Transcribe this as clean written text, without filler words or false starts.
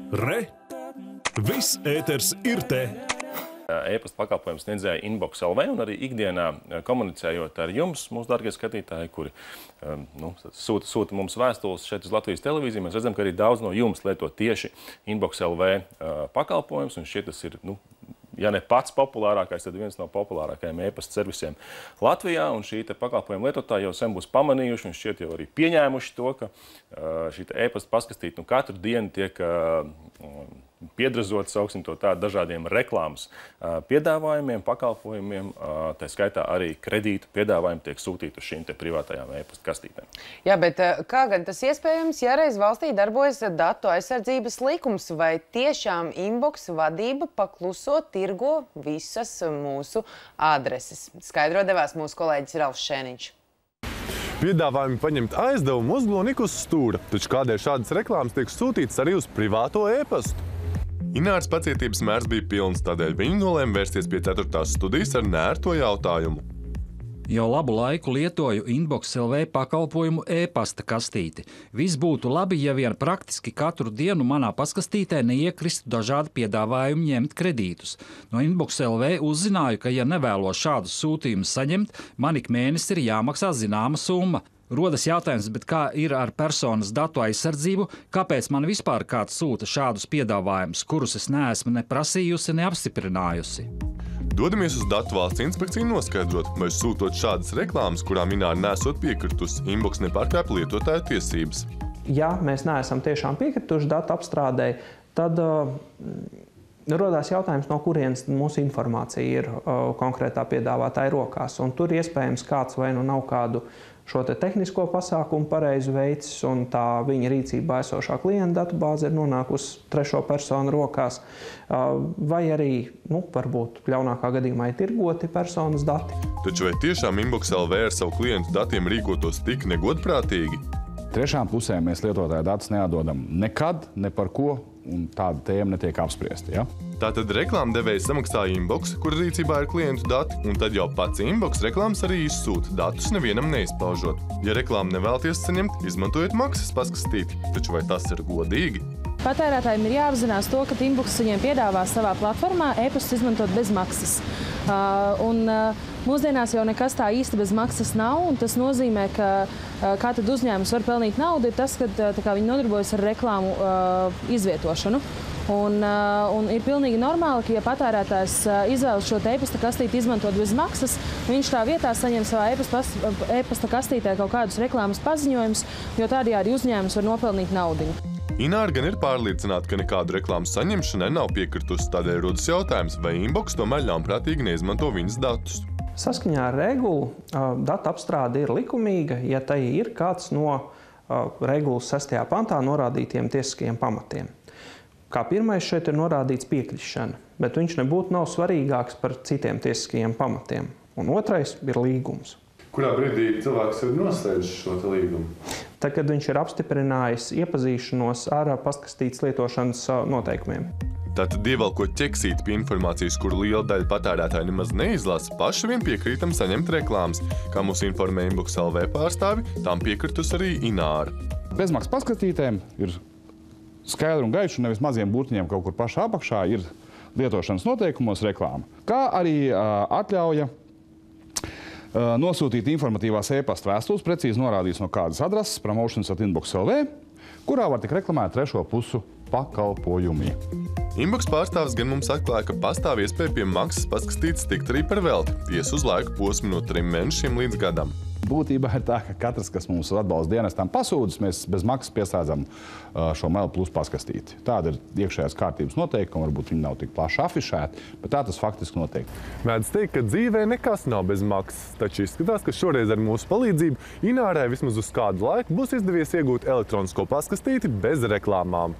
Re! Viss ēters ir te! E-pasta pakalpojums sniedzēja Inbox LV un arī ikdienā komunicējot ar jums, mūsu dārgie skatītāji, kuri sūta mums vēstules šeit uz Latvijas televīziju. Mēs redzam, ka arī daudz no jums lieto tieši Inbox LV pakalpojums, un šķiet tas ir, ja ne pats populārākais, tad viens no populārākajiem e-pasta servisiem Latvijā, un šī pakalpojuma lietotāji jau sen būs pamanījuši un šķiet jau arī pieņēmuši to, ka šī e-pasta paskastīta katru dienu tiek piedrazot, sauksim to tā, dažādiem reklāmas piedāvājumiem, pakalpojumiem, tā skaitā arī kredītu piedāvājumi tiek sūtīti uz šīm privātajām e-pasta kastītēm. Jā, bet kā gan tas iespējams, ja reiz valstī darbojas datu aizsardzības likums, vai tiešām Inbox vadība pakluso tirgo visas mūsu adreses? Skaidro devās mūsu kolēģis Ralfs Šēniņš. Piedāvājumi paņemt aizdevumu uzglūnika uz stūra, taču kādēļ šādas reklāmas tiek sūtītas arī uz privāto e-pastu? Ināras pacietības mērs bija pilns, tādēļ viņi nolēma vērsties pie 4. studijas ar nērto jautājumu. Jau labu laiku lietoju Inbox LV pakalpojumu e-pasta kastīti. Viss būtu labi, ja vien praktiski katru dienu manā paskastītē neiekristu dažādi piedāvājumi ņemt kredītus. No Inbox LV uzzināju, ka, ja nevēlos šādus sūtījumus saņemt, man ik mēnesi ir jāmaksā zināma summa. Rodas jautājums, bet kā ir ar personas datu aizsardzību, kāpēc man vispār kāds sūta šādus piedāvājumus, kurus es neesmu ne prasījusi, ne apstiprinājusi? Dodamies uz Datu valsts inspekciju noskaidrot, vai sūtot šādas reklāmas, kurām Ināra nesot piekritus, Inbox nepārkāp lietotāju tiesības. Ja mēs neesam tiešām piekrituši datu apstrādei, tad rodās jautājums, no kurienes mūsu informācija ir konkrētā piedāvātāja rokās. Un tur iespējams kāds vai nu nav kādu šo tehnisko pasākumu pareizi veicis, un tā viņa rīcībā esošā klienta datubāze ir nonākusi trešo personu rokās, vai arī, varbūt ļaunākā gadījumā ir tirgoti personas dati. Taču vai tiešām Inbox LV ar savu klientu datiem rīkotos tik negodprātīgi? Trešām pusēm mēs lietotāju datus neatdodam nekad, ne par ko, un tāda tēma netiek apspriesta. Ja? Tātad reklāmdevējs samaksā Inbox, kura rīcībā ir klientu dati, un tad jau pats Inbox reklāmas arī izsūta datus nevienam neizpaužot. Ja reklāmu nevēlaties saņemt, izmantojiet maksas paskastīti, taču vai tas ir godīgi? Patērētājiem ir jāapzinās to, ka Inbox viņiem piedāvā savā platformā e-pastu izmantot bez maksas. Mūsdienās jau nekas tā īsti bez maksas nav, un tas nozīmē, ka kā tad uzņēmums var pelnīt naudu, ir tas, ka viņi nodarbojas ar reklāmu izvietošanu. Un ir pilnīgi normāli, ka, ja patērētājs izvēlas šo e-pasta kastīti izmantot bez maksas, viņš tā vietā saņem savā e-pasta kastītē kaut kādus reklāmas paziņojumus, jo tādējādi uzņēmums var nopelnīt naudiņu. Ināra gan ir pārliecināta, ka nekādu reklāmas saņemšanai nav piekritus, tādēļ rodas jautājums, vai Inbox tomēr ļaunprātīgi neizmanto viņas datus. Saskaņā ar regulu datu apstrāde ir likumīga, ja tai ir kāds no regulas 6. pantā norādītiem tiesiskajiem pamatiem. Kā pirmais šeit ir norādīts piekrišana, bet viņš nebūtu nav svarīgāks par citiem tiesiskajiem pamatiem. Un otrais ir līgums. Kurā brīdī cilvēks ir noslēdzis šo līgumu? Tad, kad viņš ir apstiprinājis iepazīšanos ar pastkastītes lietošanas noteikumiem. Tātad ievelkot ķeksīti pie informācijas, kuru liela daļa patērētāji nemaz neizlasa, paši vien piekrītam saņemt reklāmas. Kā mūs informē Inbox LV pārstāvi, tam piekritus arī Ināra. Bezmaksas paskatītēm ir skaidri un gaiši, un nevis maziem burtiņiem kaut kur pašā apakšā ir lietošanas noteikumos reklāma. Kā arī atļauja nosūtīt informatīvās e-pasta vēstules, precīzi norādīts no kādas adreses, promotions@inbox LV, kurā var tik reklamēt trešo pusu pakalpojumi. Inbox pārstāvis gan mums atklāja, ka pastāv iespēja pie maksas paskastītes tikt arī par velti, tiesa uz laiku posmu no 3 mēnešiem līdz gadam. Būtībā ir tā, ka katrs, kas mums atbalsta dienestam pasūdzas, mēs bez maksas piesādzam šo Mail Plus paskastīti. Tāda ir iekšējās kārtības noteikuma, varbūt viņi nav tik plaši afišēti, bet tā tas faktiski notiek. Mēdz teikt, ka dzīvē nekas nav bez maksas, taču izskatās, ka šoreiz ar mūsu palīdzību Inārai vismaz uz kādu laiku būs izdevies iegūt elektronisko paskastīti bez reklāmām.